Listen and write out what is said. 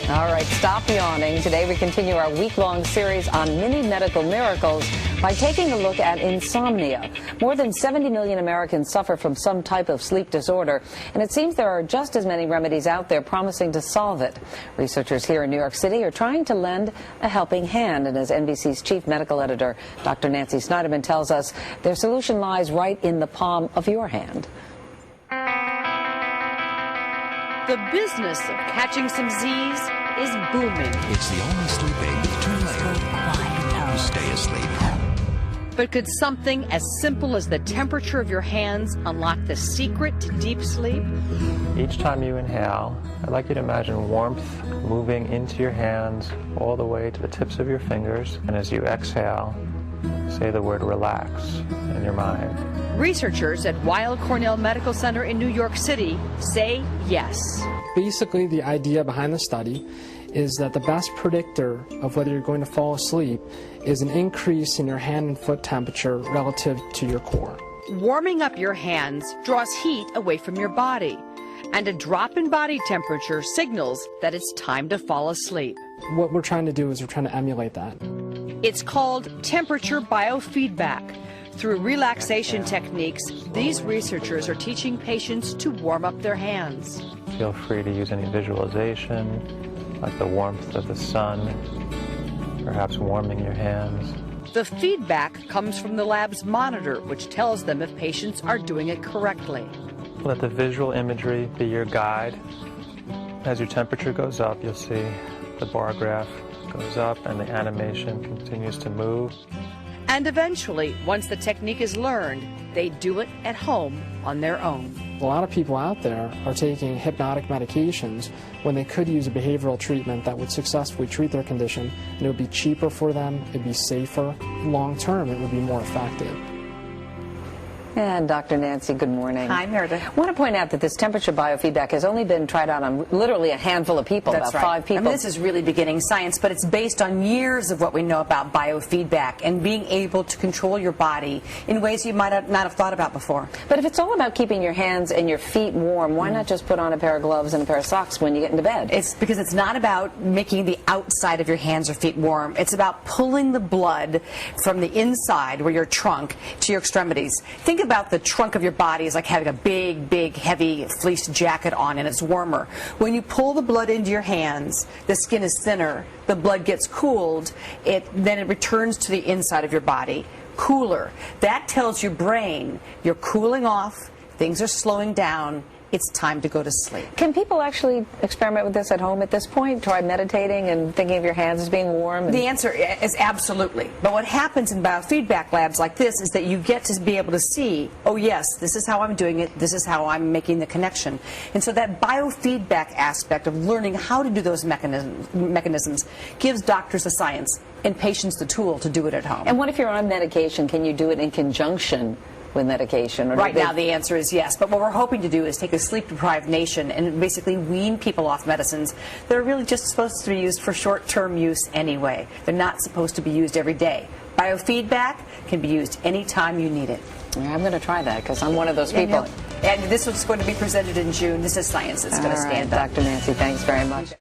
All right, stop yawning. Today we continue our week-long series on mini medical miracles by taking a look at insomnia. More than 70 million Americans suffer from some type of sleep disorder, and it seems there are just as many remedies out there promising to solve it. Researchers here in New York City are trying to lend a helping hand, and as NBC's chief medical editor, Dr. Nancy Synderman, tells us, their solution lies right in the palm of your hand. The business of catching some Z's is booming. It's the only sleep aid with 2 layers to help you stay asleep. But could something as simple as the temperature of your hands unlock the secret to deep sleep? Each time you inhale, I'd like you to imagine warmth moving into your hands all the way to the tips of your fingers. And as you exhale, say the word relax in your mind. Researchers at Weill Cornell Medical Center in New York City say yes. Basically, the idea behind the study is that the best predictor of whether you're going to fall asleep is an increase in your hand and foot temperature relative to your core. Warming up your hands draws heat away from your body, and a drop in body temperature signals that it's time to fall asleep. What we're trying to do is we're trying to emulate that. It's called temperature biofeedback. Through relaxation techniques, these researchers are teaching patients to warm up their hands. Feel free to use any visualization, like the warmth of the sun, perhaps warming your hands. The feedback comes from the lab's monitor, which tells them if patients are doing it correctly. Let the visual imagery be your guide. As your temperature goes up, you'll see the bar graph goes up and the animation continues to move. And eventually, once the technique is learned, they do it at home on their own. A lot of people out there are taking hypnotic medications when they could use a behavioral treatment that would successfully treat their condition, and it would be cheaper for them, it would be safer. Long term, it would be more effective. And Dr. Nancy, good morning. Hi, Meredith. I want to point out that this temperature biofeedback has only been tried out on literally a handful of people, That's about right. 5 people. I mean, this is really beginning science, but it's based on years of what we know about biofeedback and being able to control your body in ways you might not have thought about before. But if it's all about keeping your hands and your feet warm, why not just put on a pair of gloves and a pair of socks when you get into bed? It's because it's not about making the outside of your hands or feet warm. It's about pulling the blood from the inside, where your trunk, to your extremities. Think about the trunk of your body is like having a big, heavy fleece jacket on, and it's warmer. When you pull the blood into your hands, the skin is thinner, the blood gets cooled, then it returns to the inside of your body, cooler. That tells your brain you're cooling off, things are slowing down, it's time to go to sleep. Can people actually experiment with this at home at this point? Try meditating and thinking of your hands as being warm? The answer is absolutely. But what happens in biofeedback labs like this is that you get to be able to see, oh yes, this is how I'm doing it, this is how I'm making the connection. And so that biofeedback aspect of learning how to do those mechanisms gives doctors the science and patients the tool to do it at home. And what if you're on medication? Can you do it in conjunction with medication? Or right now the answer is yes, but what we're hoping to do is take a sleep-deprived nation and basically wean people off medicines that are really just supposed to be used for short-term use anyway. They're not supposed to be used every day. Biofeedback can be used anytime you need it. Yeah, I'm going to try that because I'm one of those people. And this is going to be presented in June. This is science. It's going to stand up. Dr. Nancy, thanks very much.